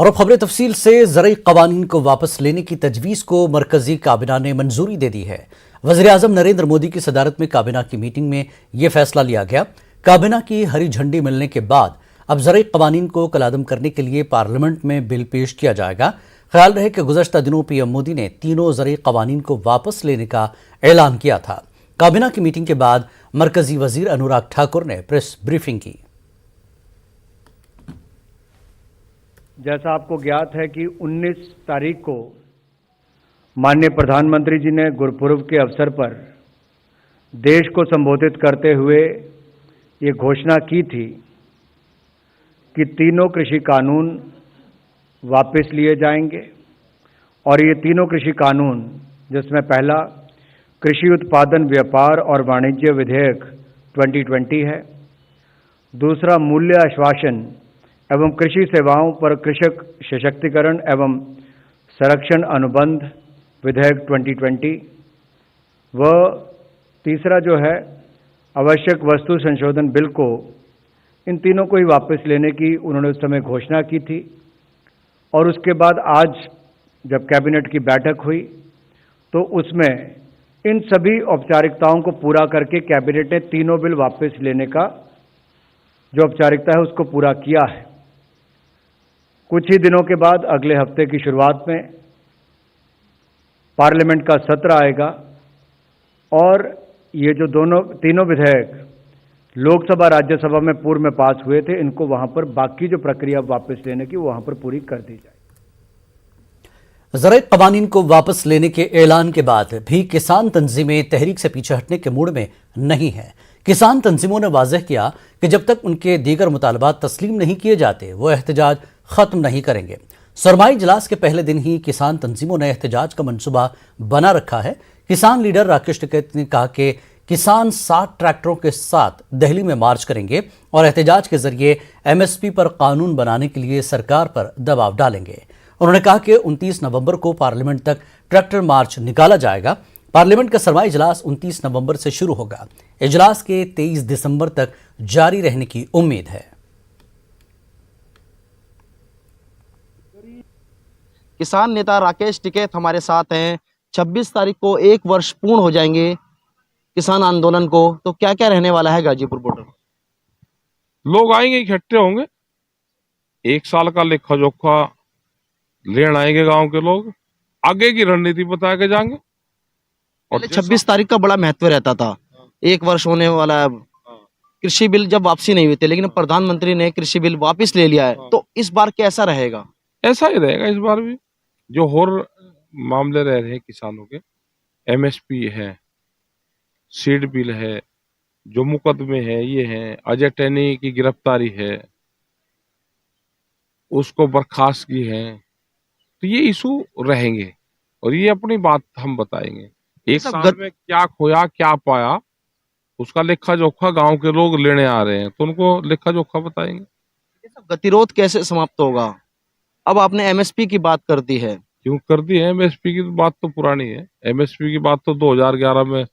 और अब खबरें तफसील से। ज़रई क़वानीन को वापस लेने की तजवीज़ को मरकजी काबिना ने मंजूरी दे दी है। वज़ीर आज़म नरेंद्र मोदी की सदारत में काबिना की मीटिंग में यह फैसला लिया गया। काबिना की हरी झंडी मिलने के बाद अब ज़रई क़वानीन को कलादम करने के लिए पार्लियामेंट में बिल पेश किया जाएगा। ख्याल रहे कि गुज़श्ता दिनों पीएम मोदी ने तीनों ज़रई क़वानीन को वापस लेने का ऐलान किया था। काबिना की मीटिंग के बाद मरकजी वज़ीर अनुराग ठाकुर ने प्रेस ब्रीफिंग की। जैसा आपको ज्ञात है कि 19 तारीख को माननीय प्रधानमंत्री जी ने गुरुपुरब के अवसर पर देश को संबोधित करते हुए ये घोषणा की थी कि तीनों कृषि कानून वापस लिए जाएंगे। और ये तीनों कृषि कानून, जिसमें पहला कृषि उत्पादन व्यापार और वाणिज्य विधेयक 2020 है, दूसरा मूल्य आश्वासन एवं कृषि सेवाओं पर कृषक सशक्तिकरण एवं संरक्षण अनुबंध विधेयक 2020 व तीसरा जो है आवश्यक वस्तु संशोधन बिल को, इन तीनों को ही वापस लेने की उन्होंने उस समय घोषणा की थी। और उसके बाद आज जब कैबिनेट की बैठक हुई तो उसमें इन सभी औपचारिकताओं को पूरा करके कैबिनेट ने तीनों बिल वापस लेने का जो औपचारिकता है उसको पूरा किया है। कुछ ही दिनों के बाद अगले हफ्ते की शुरुआत में पार्लियामेंट का सत्र आएगा और ये जो तीनों विधेयक लोकसभा राज्यसभा में पूर्व में पास हुए थे, इनको वहां पर बाकी जो प्रक्रिया वापस लेने की वहां पर पूरी कर दी जाए। ज़रई क़वानीन को वापस लेने के ऐलान के बाद भी किसान तंजीमें तहरीक से पीछे हटने के मूड में नहीं है। किसान तंजीमों ने वाज़ेह किया कि जब तक उनके दीगर मुतालबात तस्लीम नहीं किए जाते वो एहतजाज खत्म नहीं करेंगे। सरमाई इजलास के पहले दिन ही किसान तंजीमों ने एहतजाज का मंसूबा बना रखा है। किसान लीडर राकेश टिकैत ने कहा कि किसान 60 ट्रैक्टरों के साथ दिल्ली में मार्च करेंगे और एहतजाज के जरिए एमएसपी पर कानून बनाने के लिए सरकार पर दबाव डालेंगे। उन्होंने कहा कि 29 नवंबर को पार्लियामेंट तक ट्रैक्टर मार्च निकाला जाएगा। पार्लियामेंट का सरमाई इजलास 29 नवंबर से शुरू होगा। इजलास के 23 दिसंबर तक जारी रहने की उम्मीद है। किसान नेता राकेश टिकैत हमारे साथ हैं। 26 तारीख को 1 वर्ष पूर्ण हो जाएंगे किसान आंदोलन को, तो क्या क्या रहने वाला है गाजीपुर बॉर्डर? लोग आएंगे, इकट्ठे होंगे, 1 साल का लेखा जोखा लेन आएंगे गांव के लोग, आगे की रणनीति बता के जाएंगे। और 26 तारीख का बड़ा महत्व रहता था, 1 वर्ष होने वाला है। कृषि बिल जब वापसी नहीं हुई थी, लेकिन प्रधानमंत्री ने कृषि बिल वापस ले लिया है, तो इस बार कैसा रहेगा? ऐसा ही रहेगा इस बार भी। जो और मामले रह रहे हैं किसानों के, एमएसपी है, सीड बिल है, जो मुकदमे है ये है, अजय टैनी की गिरफ्तारी है, उसको बर्खास्त की है, तो ये इशू रहेंगे और ये अपनी बात हम बताएंगे। 1 साल में क्या खोया क्या पाया उसका लेखा जोखा गांव के लोग लेने आ रहे हैं, तो उनको लेखा जोखा बताएंगे। गतिरोध कैसे समाप्त होगा? अब आपने एमएसपी की बात कर दी है। क्यों कर दी है? एमएसपी की बात तो पुरानी है। एमएसपी की बात तो 2011 में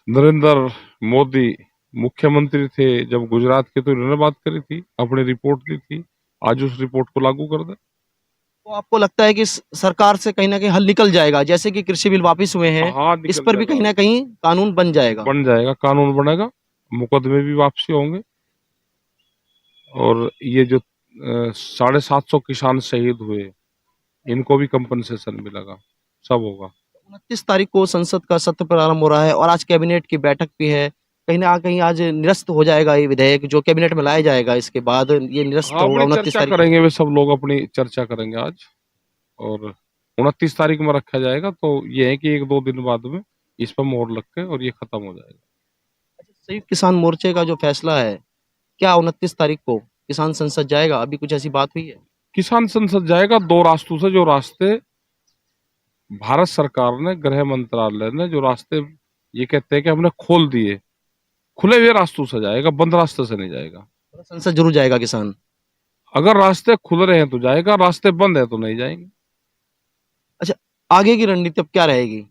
नरेंद्र मोदी मुख्यमंत्री थे जब गुजरात के, तो इन्होंने बात करी थी, अपनी रिपोर्ट दी थी। आज उस रिपोर्ट को लागू कर दे। तो आपको लगता है कि सरकार से कहीं ना कहीं हल निकल जाएगा, जैसे कि कृषि बिल वापस हुए हैं? हाँ, इस पर भी कहीं ना कहीं कानून बन जाएगा। कानून बनेगा, मुकदमे भी वापसी होंगे। और ये जो 750 किसान शहीद हुए, इनको भी कंपनसेशन मिलेगा, सब होगा। 29 तारीख को संसद का सत्र प्रारंभ हो रहा है और आज कैबिनेट की बैठक भी है। कहीं ना कहीं आज निरस्त हो जाएगा ये विधेयक जो कैबिनेट में लाया जाएगा, इसके बाद ये निरस्त होगा। 29 तारीख करेंगे वे सब लोग, अपनी चर्चा करेंगे आज और 29 तारीख में रखा जाएगा। तो ये है कि 1-2 दिन बाद में इस पर मोहर लग के और ये खत्म हो जाएगा। संयुक्त किसान मोर्चे का जो फैसला है, क्या 29 तारीख को किसान संसद जाएगा? अभी कुछ ऐसी बात हुई है? किसान संसद जाएगा 2 रास्तों से। जो रास्ते भारत सरकार ने, गृह मंत्रालय ने जो रास्ते ये कहते हैं कि हमने खोल दिए, खुले हुए रास्तों से जाएगा, बंद रास्ते से नहीं जाएगा। संसद जरूर जाएगा किसान। अगर रास्ते खुल रहे हैं तो जाएगा, रास्ते बंद है तो नहीं जाएंगे। अच्छा, आगे की रणनीति अब क्या रहेगी?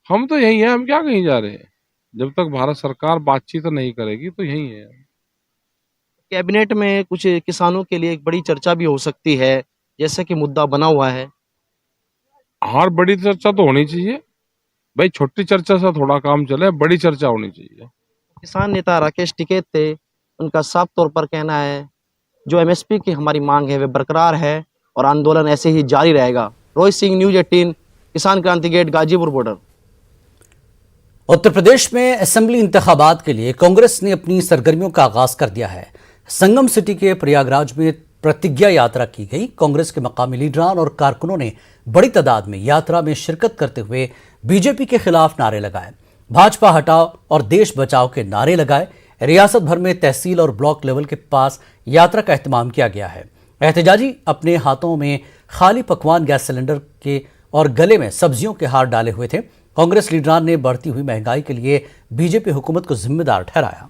हम तो यही है, हम क्या कहीं जा रहे हैं। जब तक भारत सरकार बातचीत नहीं करेगी तो यही है। कैबिनेट में कुछ किसानों के लिए एक बड़ी चर्चा भी हो सकती है, जैसे कि मुद्दा बना हुआ है। हर बड़ी चर्चा तो होनी चाहिए भाई, छोटी चर्चा से थोड़ा काम चले, बड़ी चर्चा होनी चाहिए। किसान नेता राकेश टिकैत थे, उनका साफ तौर पर कहना है जो एमएसपी की हमारी मांग है वे बरकरार है और आंदोलन ऐसे ही जारी रहेगा। रोहित सिंह, न्यूज 18, किसान क्रांति गेट, गाजीपुर बॉर्डर। उत्तर प्रदेश में असेंबली इंतखाबात के लिए कांग्रेस ने अपनी सरगर्मियों का आगाज कर दिया है। संगम सिटी के प्रयागराज में प्रतिज्ञा यात्रा की गई। कांग्रेस के मकामी लीडरान और कारकुनों ने बड़ी तादाद में यात्रा में शिरकत करते हुए बीजेपी के खिलाफ नारे लगाए, भाजपा हटाओ और देश बचाओ के नारे लगाए। रियासत भर में तहसील और ब्लॉक लेवल के पास यात्रा का एहतमाम किया गया है। एहतजाजी अपने हाथों में खाली पकवान गैस सिलेंडर के और गले में सब्जियों के हार डाले हुए थे। कांग्रेस लीडरान ने बढ़ती हुई महंगाई के लिए बीजेपी हुकूमत को जिम्मेदार ठहराया।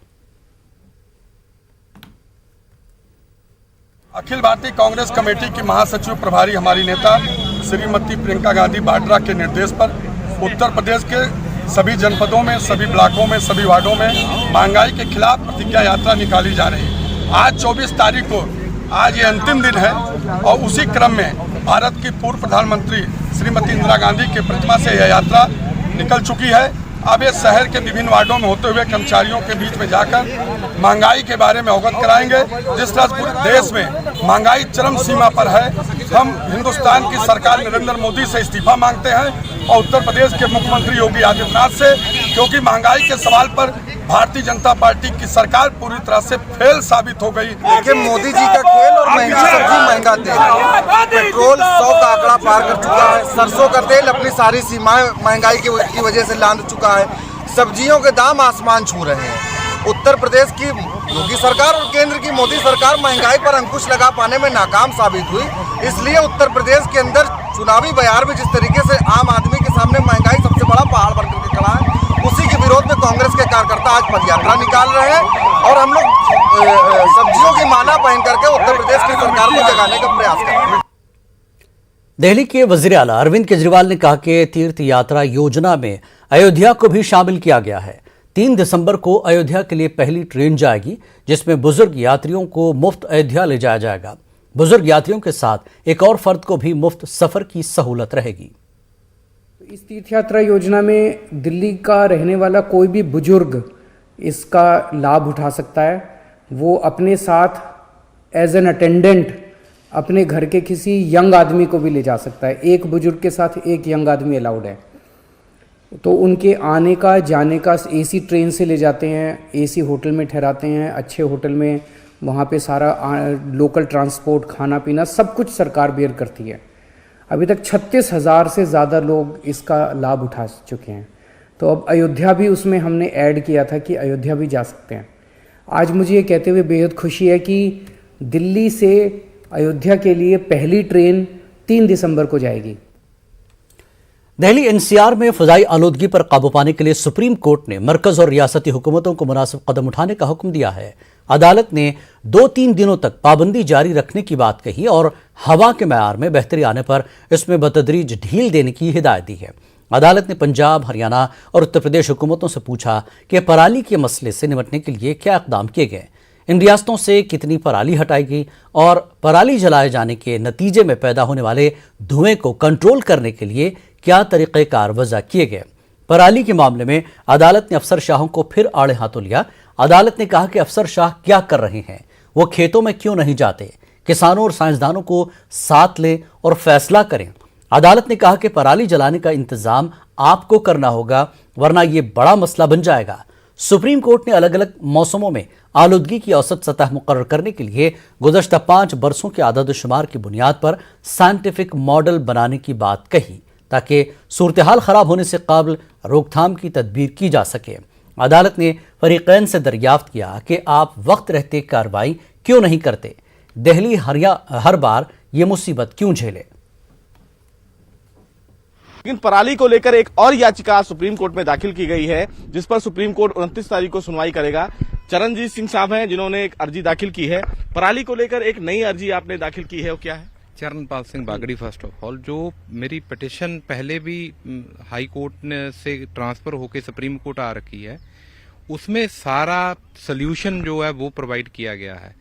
अखिल भारतीय कांग्रेस कमेटी की महासचिव प्रभारी हमारी नेता श्रीमती प्रियंका गांधी वाड्रा के निर्देश पर उत्तर प्रदेश के सभी जनपदों में, सभी ब्लॉकों में, सभी वार्डों में महंगाई के खिलाफ प्रतिज्ञा यात्रा निकाली जा रही है। आज 24 तारीख को आज ये अंतिम दिन है और उसी क्रम में भारत की पूर्व प्रधानमंत्री श्रीमती इंदिरा गांधी की प्रतिमा से यह यात्रा निकल चुकी है। अब ये शहर के विभिन्न वार्डों में होते हुए कर्मचारियों के बीच में जाकर महंगाई के बारे में अवगत कराएंगे। जिस तरह पूरे देश में महंगाई चरम सीमा पर है, हम हिंदुस्तान की सरकार नरेंद्र मोदी से इस्तीफा मांगते हैं और उत्तर प्रदेश के मुख्यमंत्री योगी आदित्यनाथ से, क्योंकि महंगाई के सवाल पर भारतीय जनता पार्टी की सरकार पूरी तरह से फेल साबित हो गई। देखिए, मोदी जी का खेल और महंगी सब्जी महंगा तेल, पेट्रोल 100 का आंकड़ा पार कर चुका है। सरसों का तेल अपनी सारी सीमाएं महंगाई की वजह से लांघ चुका है। सब्जियों के दाम आसमान छू रहे हैं। उत्तर प्रदेश की योगी सरकार और केंद्र की मोदी सरकार महंगाई पर अंकुश लगा पाने में नाकाम साबित हुई। इसलिए उत्तर प्रदेश के अंदर चुनावी बयार में जिस तरीके से आम आदमी के सामने महंगाई सबसे बड़ा पहाड़ बनकर के खड़ा है, उसी के विरोध में कांग्रेस के कार्यकर्ता आज पदयात्रा निकाल रहे हैं और हम लोग सब्जियों की माला पहन करके उत्तर प्रदेश की सरकार को जगाने का प्रयास कर रहे हैं। दिल्ली के वजीर आला अरविंद केजरीवाल ने कहा कि तीर्थ यात्रा योजना में अयोध्या को भी शामिल किया गया है। 3 दिसंबर को अयोध्या के लिए पहली ट्रेन जाएगी, जिसमें बुजुर्ग यात्रियों को मुफ्त अयोध्या ले जाया जाएगा। बुजुर्ग यात्रियों के साथ एक और फर्द को भी मुफ्त सफर की सहूलत रहेगी। इस तीर्थ यात्रा योजना में दिल्ली का रहने वाला कोई भी बुजुर्ग इसका लाभ उठा सकता है। वो अपने साथ एज एन अटेंडेंट अपने घर के किसी यंग आदमी को भी ले जा सकता है। एक बुजुर्ग के साथ एक यंग आदमी अलाउड है। तो उनके आने का जाने का एसी ट्रेन से ले जाते हैं, एसी होटल में ठहराते हैं, अच्छे होटल में, वहाँ पे सारा लोकल ट्रांसपोर्ट, खाना पीना सब कुछ सरकार बेयर करती है। अभी तक 36,000 से ज़्यादा लोग इसका लाभ उठा चुके हैं। तो अब अयोध्या भी उसमें हमने ऐड किया था कि अयोध्या भी जा सकते हैं। आज मुझे ये कहते हुए बेहद खुशी है कि दिल्ली से अयोध्या के लिए पहली ट्रेन 3 दिसंबर को जाएगी। दिल्ली एनसीआर में फजाई आलूदगी पर काबू पाने के लिए सुप्रीम कोर्ट ने मरकज और रियासती हुकूमतों को मुनासिब कदम उठाने का हुक्म दिया है। अदालत ने 2-3 दिनों तक पाबंदी जारी रखने की बात कही और हवा के मयार में बेहतरी आने पर इसमें बतदरीज ढील देने की हिदायत दी है। अदालत ने पंजाब, हरियाणा और उत्तर प्रदेश हुकूमतों से पूछा कि पराली के मसले से निपटने के लिए क्या इकदाम किए गए, इन रियासतों से कितनी पराली हटाएगी और पराली जलाए जाने के नतीजे में पैदा होने वाले धुएं को कंट्रोल करने के लिए क्या तरीक़ेकार वज़ा किए गए। पराली के मामले में अदालत ने अफसर शाहों को फिर आड़े हाथों लिया। अदालत ने कहा कि अफसर शाह क्या कर रहे हैं, वो खेतों में क्यों नहीं जाते, किसानों और साइंसदानों को साथ लें और फैसला करें। अदालत ने कहा कि पराली जलाने का इंतजाम आपको करना होगा, वरना ये बड़ा मसला बन जाएगा। सुप्रीम कोर्ट ने अलग अलग मौसमों में आलूदगी की औसत सतह मुकर्रर करने के लिए गुज़श्ता 5 बरसों के आदद शुमार की बुनियाद पर साइंटिफिक मॉडल बनाने की बात कही, ताकि सूरत हाल खराब होने से काबिल रोकथाम की तदबीर की जा सके। अदालत ने फरीकैन से दरियाफ्त किया कि आप वक्त रहते कार्रवाई क्यों नहीं करते, दिल्ली हर बार ये मुसीबत क्यों झेले। लेकिन पराली को लेकर एक और याचिका सुप्रीम कोर्ट में दाखिल की गई है, जिस पर सुप्रीम कोर्ट 29 तारीख को सुनवाई करेगा। चरणजीत सिंह साहब हैं जिन्होंने एक अर्जी दाखिल की है। पराली को लेकर एक नई अर्जी आपने दाखिल की है, वो क्या है? Charanpal Singh Bagdi. First of all, जो मेरी पिटिशन पहले भी हाई कोर्ट से ट्रांसफर होकर सुप्रीम कोर्ट आ रखी है, उसमें सारा सल्यूशन जो है वो प्रोवाइड किया गया है।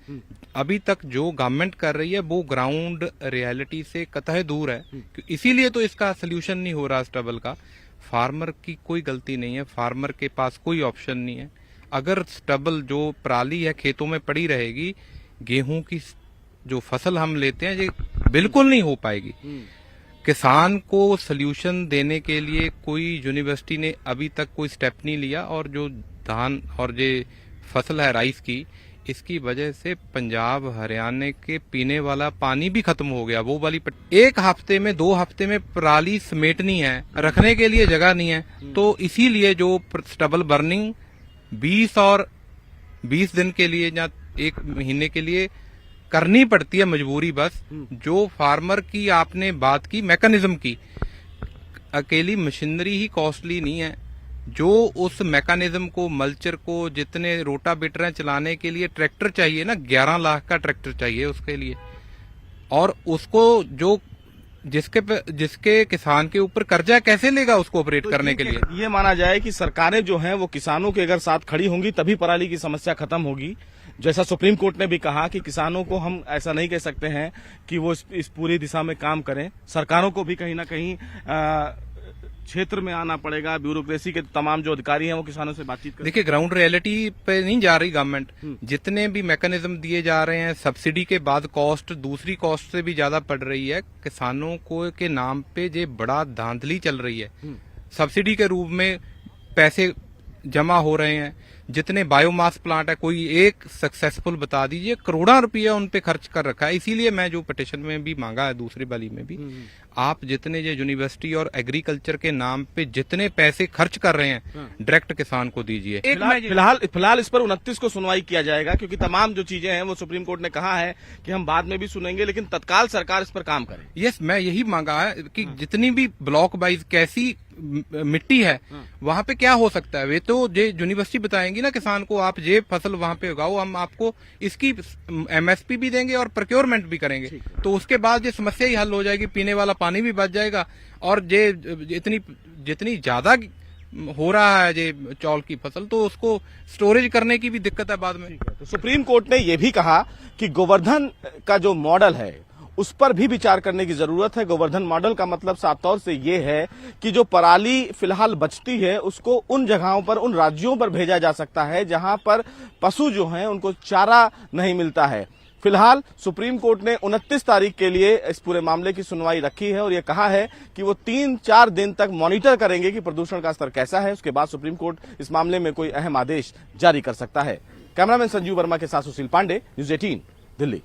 अभी तक जो गवर्नमेंट कर रही है वो ग्राउंड रियलिटी से कतई दूर है, इसीलिए तो इसका सल्यूशन नहीं हो रहा स्टबल का। फार्मर की कोई गलती नहीं है, फार्मर के पास कोई ऑप्शन नहीं है। अगर स्टबल जो पराली है खेतों में पड़ी रहेगी, गेहूं की जो फसल हम लेते हैं ये बिल्कुल नहीं हो पाएगी। किसान को सल्यूशन देने के लिए कोई यूनिवर्सिटी ने अभी तक कोई स्टेप नहीं लिया, और जो धान और ये फसल है राइस की, इसकी वजह से पंजाब हरियाणा के पीने वाला पानी भी खत्म हो गया। वो वाली एक हफ्ते में 2 हफ्ते में पराली समेटनी है, रखने के लिए जगह नहीं है, तो इसीलिए जो स्टबल बर्निंग 20 दिन के लिए या 1 महीने के लिए करनी पड़ती है, मजबूरी बस। जो फार्मर की आपने बात की मैकेनिज्म की, अकेली मशीनरी ही कॉस्टली नहीं है, जो उस मैकेनिज्म को मल्चर को जितने रोटावेटर चलाने के लिए ट्रैक्टर चाहिए ना, 11 लाख का ट्रैक्टर चाहिए उसके लिए, और उसको जो जिसके किसान के ऊपर कर्जा कैसे लेगा उसको ऑपरेट करने के लिए। ये माना जाए कि सरकारें जो हैं वो किसानों के अगर साथ खड़ी होंगी तभी पराली की समस्या खत्म होगी। जैसा सुप्रीम कोर्ट ने भी कहा कि किसानों को हम ऐसा नहीं कह सकते हैं कि वो इस पूरी दिशा में काम करें, सरकारों को भी कहीं ना कहीं क्षेत्र में आना पड़ेगा, ब्यूरोक्रेसी के तमाम जो अधिकारी हैं वो किसानों से बातचीत करें। देखिए, ग्राउंड रियलिटी पे नहीं जा रही गवर्नमेंट। जितने भी मैकेनिज्म दिए जा रहे हैं, सब्सिडी के बाद कॉस्ट दूसरी कॉस्ट से भी ज्यादा पड़ रही है। किसानों को के नाम पे ये बड़ा धांधली चल रही है। सब्सिडी के रूप में पैसे जमा हो रहे हैं। जितने बायोमास प्लांट है, कोई एक सक्सेसफुल बता दीजिए, करोड़ों रुपया उन पे खर्च कर रखा है। इसीलिए मैं जो पिटिशन में भी मांगा है, दूसरी वाली में भी, आप जितने ये यूनिवर्सिटी और एग्रीकल्चर के नाम पे जितने पैसे खर्च कर रहे हैं, डायरेक्ट किसान को दीजिए। फिलहाल इस पर 29 को सुनवाई किया जाएगा, क्योंकि तमाम जो चीजें हैं वो सुप्रीम कोर्ट ने कहा है कि हम बाद में भी सुनेंगे, लेकिन तत्काल सरकार इस पर काम करे। यस, मैं यही मांगा है कि जितनी भी ब्लॉक वाइज कैसी मिट्टी है वहां पे क्या हो सकता है, वे तो ये यूनिवर्सिटी बताएंगी ना किसान को, आप ये फसल वहां पे उगाओ, हम आपको इसकी एमएसपी भी देंगे और प्रोक्योरमेंट भी करेंगे। तो उसके बाद ये समस्या ही हल हो जाएगी, पीने वाला पानी भी बच जाएगा, और ये जितनी ज्यादा हो रहा है ये चौल की फसल, तो उसको स्टोरेज करने की भी दिक्कत है बाद में। तो सुप्रीम कोर्ट ने यह भी कहा कि गोवर्धन का जो मॉडल है उस पर भी विचार करने की जरूरत है। गोवर्धन मॉडल का मतलब साफ तौर से ये है कि जो पराली फिलहाल बचती है उसको उन जगहों पर, उन राज्यों पर भेजा जा सकता है जहां पर पशु जो हैं उनको चारा नहीं मिलता है। फिलहाल सुप्रीम कोर्ट ने 29 तारीख के लिए इस पूरे मामले की सुनवाई रखी है, और यह कहा है कि वो 3-4 दिन तक मॉनिटर करेंगे कि प्रदूषण का स्तर कैसा है। उसके बाद सुप्रीम कोर्ट इस मामले में कोई अहम आदेश जारी कर सकता है। कैमरामैन संजीव वर्मा के साथ सुशील पांडे, न्यूज़ 18 दिल्ली।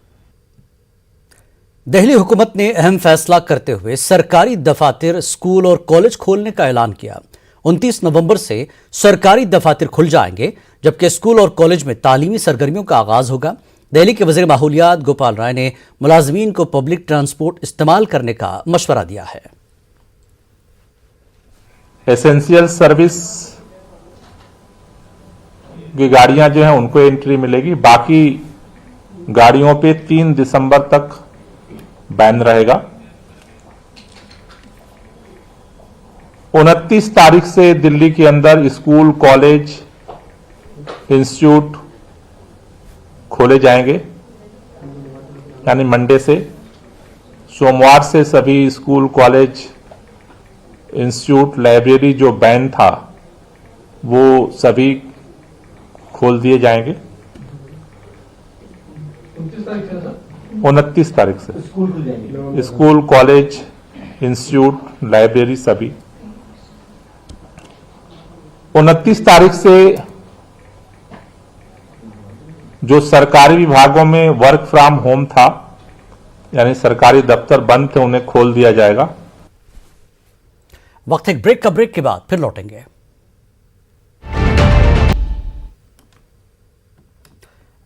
दिल्ली हुकूमत ने अहम फैसला करते हुए सरकारी दफातर, स्कूल और कॉलेज खोलने का ऐलान किया। 29 नवंबर से सरकारी दफातर खुल जाएंगे, जबकि स्कूल और कॉलेज में तालीमी सरगर्मियों का आगाज होगा। दिल्ली के वजीर माहौलियात गोपाल राय ने मुलाजमीन को पब्लिक ट्रांसपोर्ट इस्तेमाल करने का मशवरा दिया है। एसेंशियल सर्विस की गाड़ियां जो हैं उनको एंट्री मिलेगी, बाकी गाड़ियों पे 3 दिसंबर तक बैन रहेगा। 29 तारीख से दिल्ली के अंदर स्कूल, कॉलेज, इंस्टीट्यूट खोले जाएंगे, यानी मंडे से। सोमवार से सभी स्कूल, कॉलेज, इंस्टीट्यूट, लाइब्रेरी जो बैन था वो सभी खोल दिए जाएंगे। 29 तारीख से स्कूल, कॉलेज, इंस्टीट्यूट, लाइब्रेरी सभी। 29 तारीख से जो सरकारी विभागों में वर्क फ्रॉम होम था, यानी सरकारी दफ्तर बंद थे, उन्हें खोल दिया जाएगा। वक्त एक ब्रेक का, ब्रेक के बाद फिर लौटेंगे।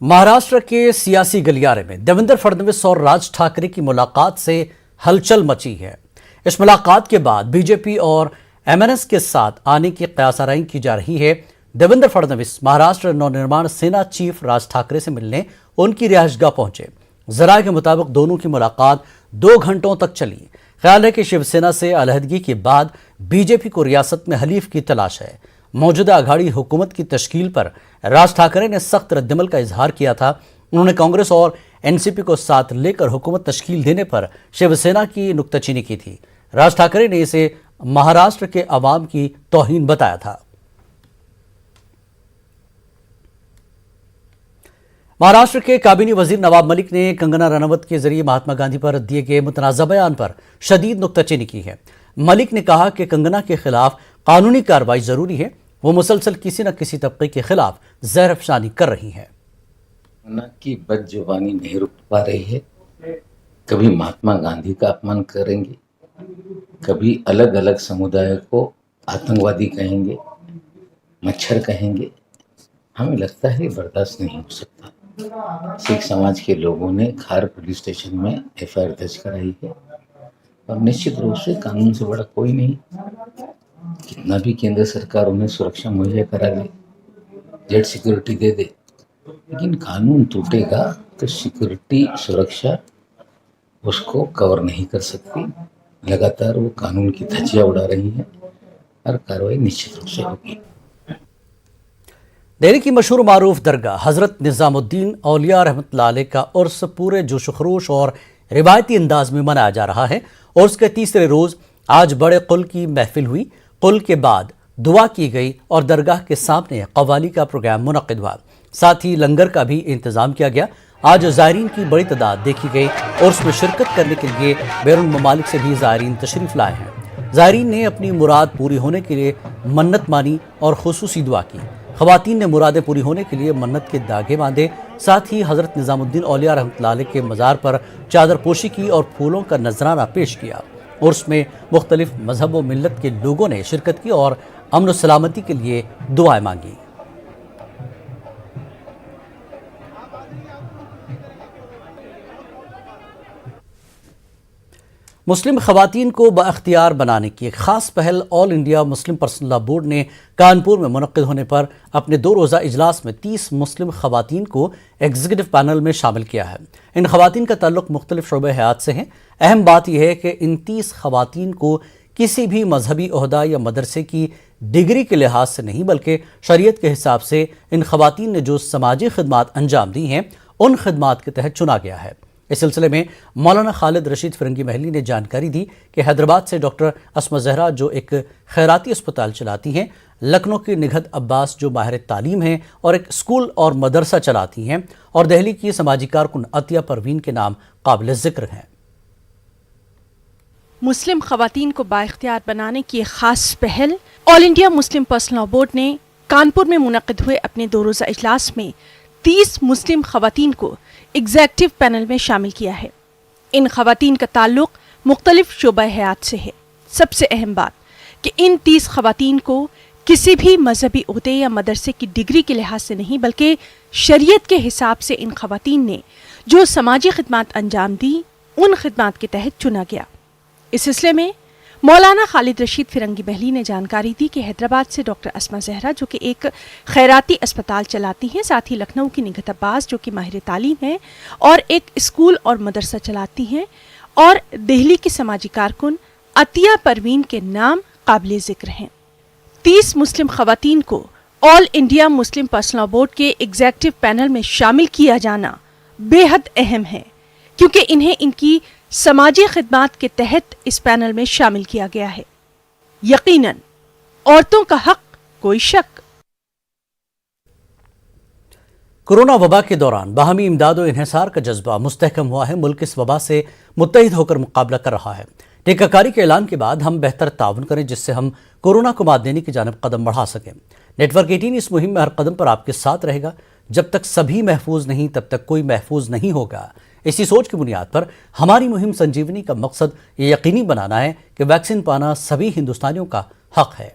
महाराष्ट्र के सियासी गलियारे में देवेंद्र फडणवीस और राज ठाकरे की मुलाकात से हलचल मची है। इस मुलाकात के बाद बीजेपी और एमएनएस के साथ आने की कयासाराई की जा रही है। देवेंद्र फडणवीस महाराष्ट्र नवनिर्माण सेना चीफ राज ठाकरे से मिलने उनकी रिहायशगाह पहुंचे। जराये के मुताबिक दोनों की मुलाकात 2 घंटों तक चली। ख्याल है कि शिवसेना से अलहदगी के बाद बीजेपी को रियासत में हलीफ की तलाश है। मौजूदा अघाड़ी हुकूमत की तश्कील पर राज ठाकरे ने सख्त रद्दमल का इजहार किया था। उन्होंने कांग्रेस और एनसीपी को साथ लेकर हुकूमत तश्कील देने पर शिवसेना की नुक्ताचीनी की थी। राज ठाकरे ने इसे महाराष्ट्र के अवाम की तौहीन बताया था। महाराष्ट्र के काबीना वजीर नवाब मलिक ने कंगना रनौत के जरिए महात्मा गांधी पर दिए गए मुतनाज़ा बयान पर शदीद नुक्ताचीनी की है। मलिक ने कहा कि कंगना के खिलाफ कानूनी कार्रवाई जरूरी है। वो मुसलसल किसी न किसी तबके के खिलाफ जहर अफशानी कर रही है। कंगना की बदजुबानी नहीं रुक पा रही है। कभी महात्मा गांधी का अपमान करेंगे, कभी अलग अलग समुदाय को आतंकवादी कहेंगे, मच्छर कहेंगे। हमें लगता है बर्दाश्त नहीं हो सकता। सिख समाज के लोगों ने खार पुलिस स्टेशन में एफआईआर दर्ज कराई है और निश्चित रूप से कानून से बड़ा कोई नहीं। कितना भी केंद्र सरकार उन्हें सुरक्षा मुहैया करा ले, जेड सिक्योरिटी दे दे, लेकिन कानून टूटेगा तो सिक्योरिटी सुरक्षा उसको कवर नहीं कर सकती। लगातार वो कानून की धज्जियां उड़ा रही है और कार्रवाई निश्चित रूप से होगी। दिल्ली की मशहूर मारूफ दरगाह हजरत निजामुद्दीन औलिया रहमतुल्लाह अलैह का उर्स पूरे जोश खरोश और रिवायती अंदाज में मनाया जा रहा है। उर्स के तीसरे रोज आज बड़े कुल की महफिल हुई। कुल के बाद दुआ की गई और दरगाह के सामने कव्वाली का प्रोग्राम मुनक्किद हुआ। साथ ही लंगर का भी इंतजाम किया गया। आज ज़ायरीन की बड़ी तादाद देखी गई। उर्स में शिरकत करने के लिए बैरून ममालिक से भी ज़ायरीन तशरीफ लाए हैं। ज़ायरीन ने अपनी मुराद पूरी होने के लिए मन्नत मानी और खुसूसी दुआ की। ख़वातीन ने मुरादें पूरी होने के लिए मन्नत के धागे बांधे। साथ ही हज़रत निज़ामुद्दीन औलिया रहमतुल्लाह अलैह के मज़ार पर चादर पोशी की और फूलों का नजराना पेश किया। उर्स में मुख्तलिफ मजहब व मिल्लत के लोगों ने शिरकत की और अमन व सलामती के लिए दुआएं मांगी। मुस्लिम खवातीन को बाख्तियार बनाने की एक खास पहल all India Muslim personal law board ने कानपुर में मुनक्किद होने पर अपने 2 रोज़ा इजलास में 30 मुस्लिम खवातीन को एग्जीक्यूटिव पैनल में शामिल किया है। इन खवातीन का ताल्लुक मुख्तलिफ शोबे हयात से है। अहम बात यह है कि इन 30 खवातीन को किसी भी मजहबी ओहदा या मदरसे की डिग्री के लिहाज से नहीं, बल्कि शरीयत के हिसाब से इन खवातीन ने जो समाजी खिदमात अंजाम दी हैं उन खिदमात के तहत चुना गया है। इस सिलसिले में मौलाना खालिद रशीद फिरंगी महली ने जानकारी दी कि हैदराबाद से डॉक्टर अस्मा जहरा जो एक खैराती अस्पताल चलाती हैं, लखनऊ की निघत अब्बास जो माहिर तालीम हैं और एक स्कूल और मदरसा चलाती हैं, और दिल्ली की समाजी कारकुन अतिया परवीन के नाम काबिल जिक्र हैं। मुस्लिम खवातीन को बाइख्तियार बनाने की एक खास पहल all India Muslim personal law board ने कानपुर में मुनक्किद हुए अपने 2 रोज़ा इजलास में 30 मुस्लिम खवातीन को एग्जीक्यूटिव पैनल में शामिल किया है। इन खवातीन का ताल्लुक मुख्तलिफ शोबा हयात से है। सबसे अहम बात कि इन 30 खवातीन को किसी भी मजहबी ओहदे या मदरसे की डिग्री के लिहाज से नहीं, बल्कि शरीयत के हिसाब से इन खवातीन ने जो समाजी खिदमात अंजाम दी उन खिदमात के तहत चुना गया। इस सिलसिले में मौलाना खालिद रशीद फिरंगी महली ने जानकारी दी कि हैदराबाद से डॉक्टर अस्मा जहरा जो कि एक खैराती अस्पताल चलाती हैं, साथ ही लखनऊ की निघत अब्बास जो कि माहिर तालीम है और एक स्कूल और मदरसा चलाती हैं, और दिल्ली की समाजी कारकुन अतिया परवीन के नाम काबिल जिक्र हैं। 30 मुस्लिम खवातीन को all India Muslim personal law board के एग्जीक्यूटिव पैनल में शामिल किया जाना बेहद अहम है, क्योंकि इन्हें इनकी समाजी खिदमात के तहत इस पैनल में शामिल किया गया है। यकीनन औरतों का हक कोई शक। कोरोना वबा के दौरान बाहमी इमदाद और इन्हिसार का जज्बा मुस्तहकम हुआ है। मुल्क इस वबा से मुत्तहिद होकर मुकाबला कर रहा है। टीकाकारी के ऐलान के बाद हम बेहतर ताउन करें जिससे हम कोरोना को मात देने की जानिब कदम बढ़ा सकें। नेटवर्क 18 इस मुहिम में हर कदम पर आपके साथ रहेगा। जब तक सभी महफूज नहीं तब तक कोई महफूज नहीं होगा। इसी सोच की बुनियाद पर हमारी मुहिम संजीवनी का मकसद ये यकीनी बनाना है कि वैक्सीन पाना सभी हिंदुस्तानियों का हक है।